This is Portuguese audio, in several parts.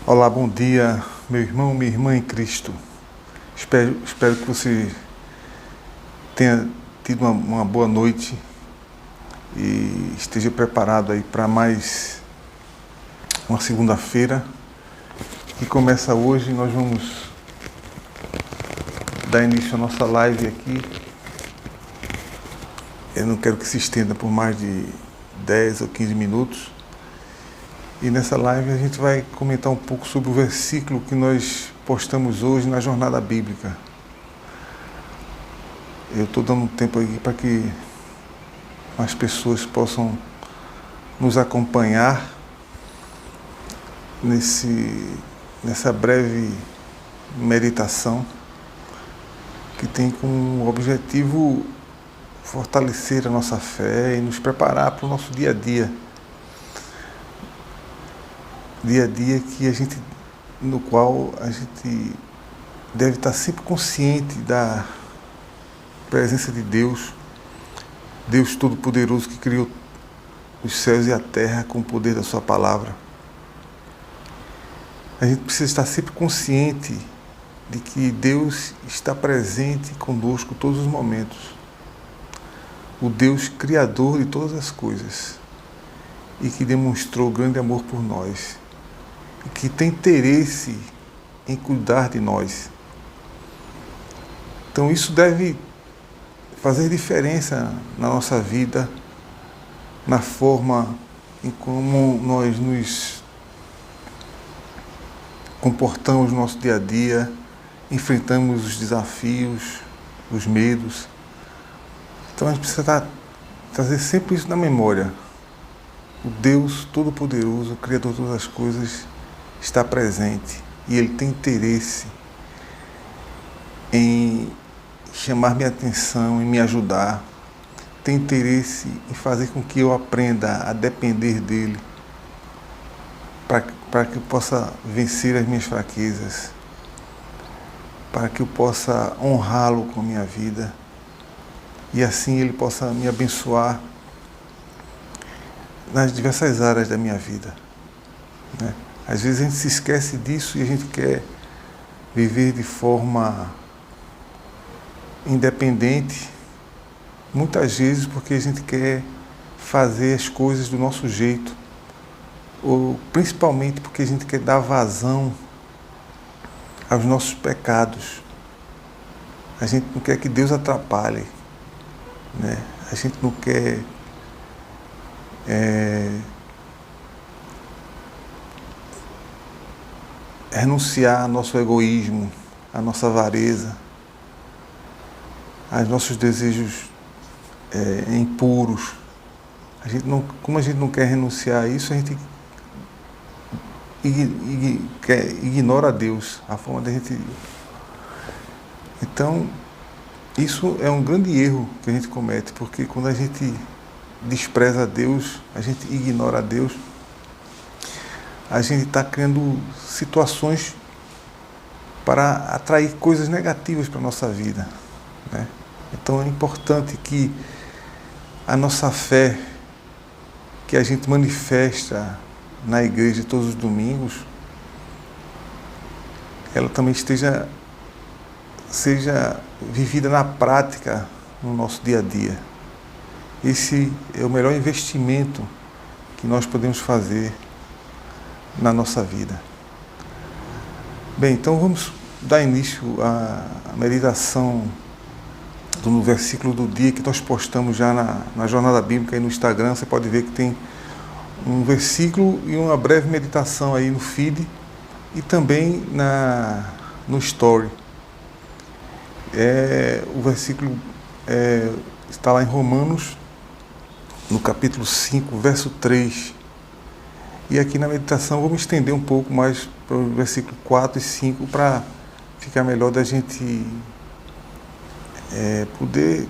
Olá, bom dia, meu irmão, minha irmã em Cristo. Espero que você tenha tido uma boa noite e esteja preparado aí para mais uma segunda-feira que começa hoje. Nós vamos dar início à nossa live aqui. Eu não quero que se estenda por mais de 10 ou 15 minutos. E nessa live a gente vai comentar um pouco sobre o versículo que nós postamos hoje na Jornada Bíblica. Eu estou dando um tempo aqui para que as pessoas possam nos acompanhar nessa breve meditação que tem como objetivo fortalecer a nossa fé e nos preparar para o nosso dia a dia. Dia a dia no qual a gente deve estar sempre consciente da presença de Deus, Deus Todo-Poderoso que criou os céus e a terra com o poder da sua palavra. A gente precisa estar sempre consciente de que Deus está presente conosco todos os momentos. O Deus Criador de todas as coisas e que demonstrou grande amor por nós. Que tem interesse em cuidar de nós. Então isso deve fazer diferença na nossa vida, na forma em como nós nos comportamos no nosso dia a dia, enfrentamos os desafios, os medos. Então a gente precisa trazer sempre isso na memória. O Deus Todo-Poderoso, o Criador de todas as coisas, está presente e Ele tem interesse em chamar minha atenção, em me ajudar, tem interesse em fazer com que eu aprenda a depender dEle, para que eu possa vencer as minhas fraquezas, para que eu possa honrá-lo com a minha vida e assim Ele possa me abençoar nas diversas áreas da minha vida, né? Às vezes a gente se esquece disso e a gente quer viver de forma independente, muitas vezes porque a gente quer fazer as coisas do nosso jeito, ou principalmente porque a gente quer dar vazão aos nossos pecados. A gente não quer que Deus atrapalhe, né? A gente não quer renunciar ao nosso egoísmo, à nossa avareza, aos nossos desejos impuros. Como a gente não quer renunciar a isso, a gente ignora a Deus, a forma da gente. Então, isso é um grande erro que a gente comete, porque quando a gente despreza a Deus, a gente ignora a Deus, a gente está criando situações para atrair coisas negativas para a nossa vida, né? Então é importante que a nossa fé, que a gente manifesta na igreja todos os domingos, ela também seja vivida na prática no nosso dia a dia. Esse é o melhor investimento que nós podemos fazer na nossa vida. Bem, então vamos dar início à meditação do versículo do dia que nós postamos já na Jornada Bíblica aí no Instagram. Você pode ver que tem um versículo e uma breve meditação aí no feed e também no story. O versículo está lá em Romanos, no capítulo 5, verso 3. E aqui na meditação vou me estender um pouco mais para o versículo 4 e 5 para ficar melhor da gente poder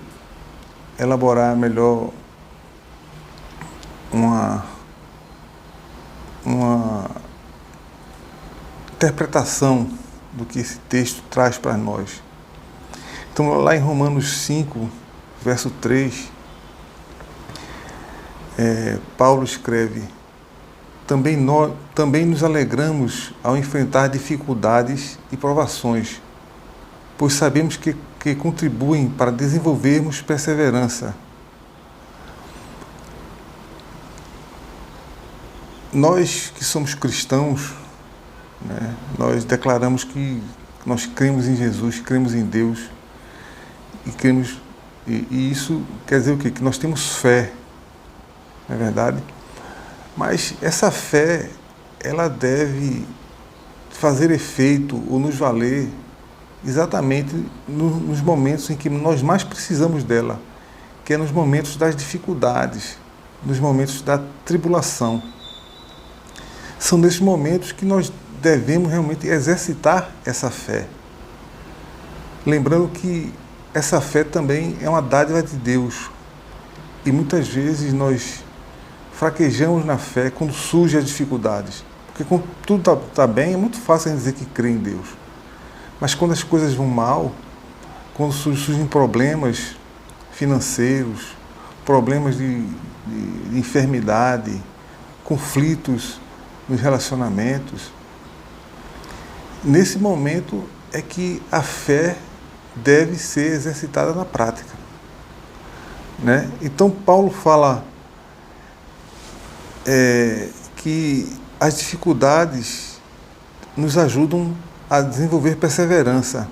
elaborar melhor uma interpretação do que esse texto traz para nós. Então lá em Romanos 5, verso 3, Paulo escreve: também nos alegramos ao enfrentar dificuldades e provações, pois sabemos que contribuem para desenvolvermos perseverança. Nós que somos cristãos, né, nós declaramos que nós cremos em Jesus, cremos em Deus, e isso quer dizer o quê? Que nós temos fé, não é verdade? Mas essa fé, ela deve fazer efeito ou nos valer exatamente nos momentos em que nós mais precisamos dela, que é nos momentos das dificuldades, nos momentos da tribulação. São nesses momentos que nós devemos realmente exercitar essa fé. Lembrando que essa fé também é uma dádiva de Deus. E muitas vezes nós fraquejamos na fé quando surgem as dificuldades. Porque quando tudo está bem, é muito fácil a gente dizer que crê em Deus. Mas quando as coisas vão mal, quando surgem problemas financeiros, problemas de enfermidade, conflitos nos relacionamentos, nesse momento é que a fé deve ser exercitada na prática, né? Então Paulo fala que as dificuldades nos ajudam a desenvolver perseverança,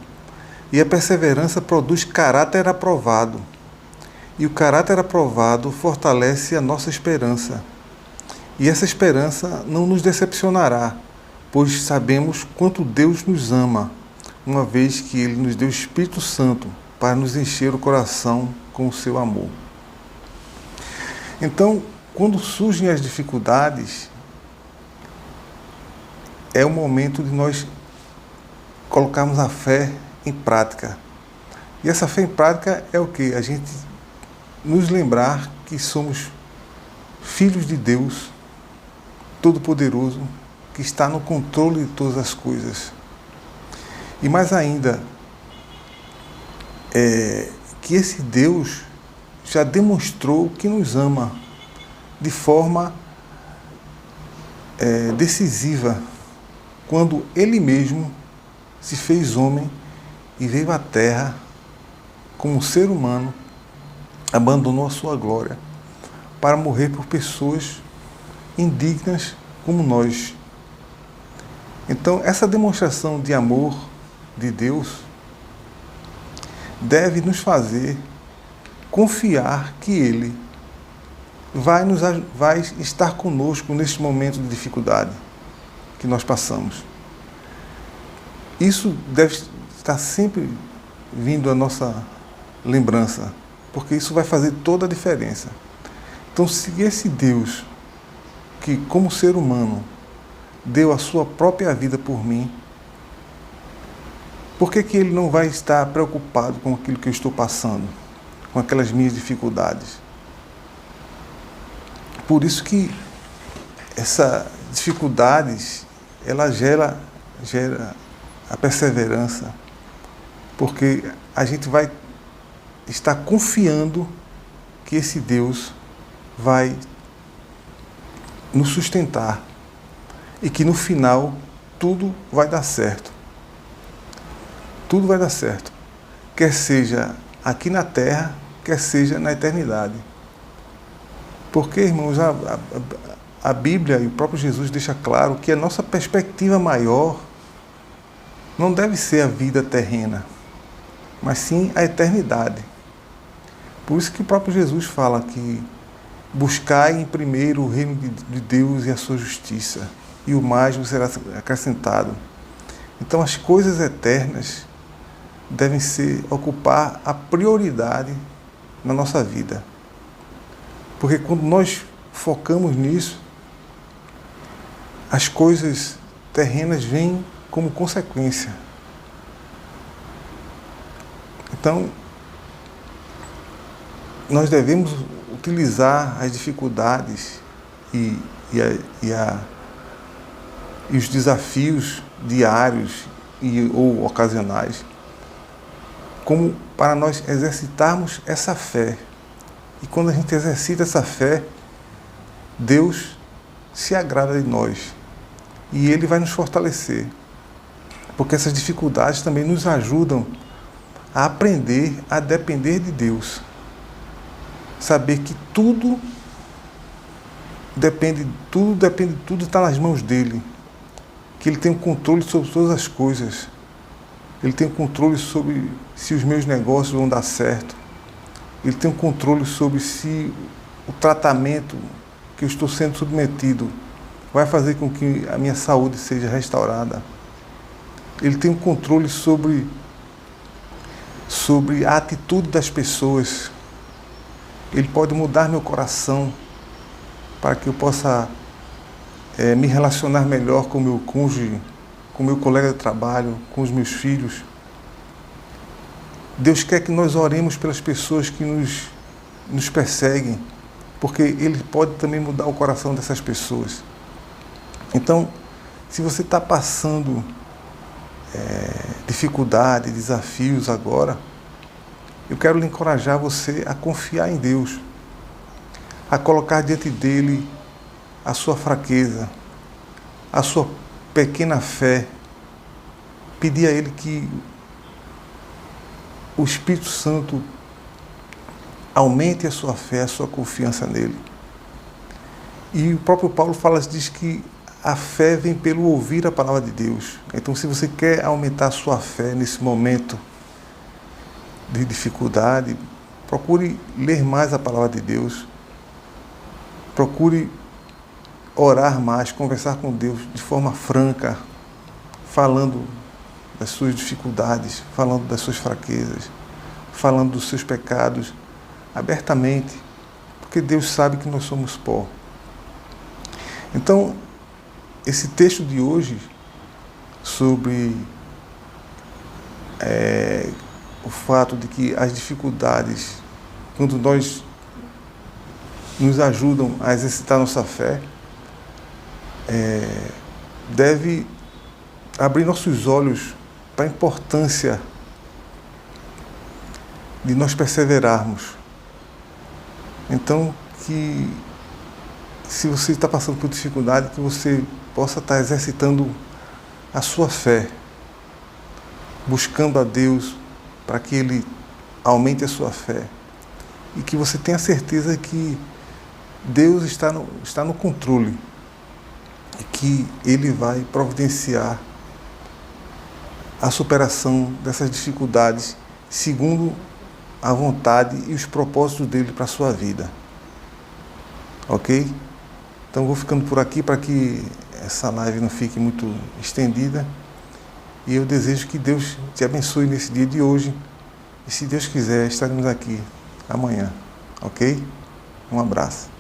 e a perseverança produz caráter aprovado, e o caráter aprovado fortalece a nossa esperança. E essa esperança não nos decepcionará, pois sabemos quanto Deus nos ama, uma vez que Ele nos deu o Espírito Santo para nos encher o coração com o seu amor. Então, quando surgem as dificuldades, é o momento de nós colocarmos a fé em prática. E essa fé em prática é o quê? A gente nos lembrar que somos filhos de Deus Todo-Poderoso, que está no controle de todas as coisas. E mais ainda, que esse Deus já demonstrou que nos ama de forma decisiva, quando Ele mesmo se fez homem e veio à Terra como ser humano, abandonou a sua glória para morrer por pessoas indignas como nós. Então, essa demonstração de amor de Deus deve nos fazer confiar que Ele vai estar conosco neste momento de dificuldade que nós passamos. Isso deve estar sempre vindo à nossa lembrança, porque isso vai fazer toda a diferença. Então, se esse Deus, que como ser humano deu a sua própria vida por mim, por que Ele não vai estar preocupado com aquilo que eu estou passando, com aquelas minhas dificuldades? Por isso que essas dificuldades, ela gera a perseverança, porque a gente vai estar confiando que esse Deus vai nos sustentar e que no final tudo vai dar certo. Tudo vai dar certo, quer seja aqui na terra, quer seja na eternidade. Porque, irmãos, a Bíblia e o próprio Jesus deixa claro que a nossa perspectiva maior não deve ser a vida terrena, mas sim a eternidade. Por isso que o próprio Jesus fala que buscai em primeiro o reino de Deus e a sua justiça, e o mais vos será acrescentado. Então as coisas eternas devem ocupar a prioridade na nossa vida. Porque quando nós focamos nisso, as coisas terrenas vêm como consequência. Então, nós devemos utilizar as dificuldades e os desafios diários ou ocasionais como para nós exercitarmos essa fé. E quando a gente exercita essa fé, Deus se agrada de nós. E Ele vai nos fortalecer. Porque essas dificuldades também nos ajudam a aprender a depender de Deus. Saber que tudo está nas mãos dEle. Que Ele tem o controle sobre todas as coisas. Ele tem o controle sobre se os meus negócios vão dar certo. Ele tem o controle sobre se o tratamento que eu estou sendo submetido vai fazer com que a minha saúde seja restaurada. Ele tem o controle sobre a atitude das pessoas. Ele pode mudar meu coração para que eu possa me relacionar melhor com o meu cônjuge, com o meu colega de trabalho, com os meus filhos. Deus quer que nós oremos pelas pessoas que nos perseguem, porque Ele pode também mudar o coração dessas pessoas. Então, se você está passando dificuldade, desafios agora, eu quero lhe encorajar você a confiar em Deus, a colocar diante dEle a sua fraqueza, a sua pequena fé, pedir a Ele que o Espírito Santo aumente a sua fé, a sua confiança nele. E o próprio Paulo diz que a fé vem pelo ouvir a palavra de Deus. Então, se você quer aumentar a sua fé nesse momento de dificuldade, procure ler mais a palavra de Deus. Procure orar mais, conversar com Deus de forma franca, falando das suas dificuldades, falando das suas fraquezas, falando dos seus pecados, abertamente, porque Deus sabe que nós somos pó. Então, esse texto de hoje, sobre o fato de que as dificuldades, quando nós nos ajudam a exercitar nossa fé, deve abrir nossos olhos para a importância de nós perseverarmos. Então, que se você está passando por dificuldade, que você possa estar exercitando a sua fé, buscando a Deus para que Ele aumente a sua fé e que você tenha certeza que Deus está no controle e que Ele vai providenciar a superação dessas dificuldades segundo a vontade e os propósitos dele para a sua vida. Ok? Então vou ficando por aqui para que essa live não fique muito estendida. E eu desejo que Deus te abençoe nesse dia de hoje. E se Deus quiser, estaremos aqui amanhã. Ok? Um abraço.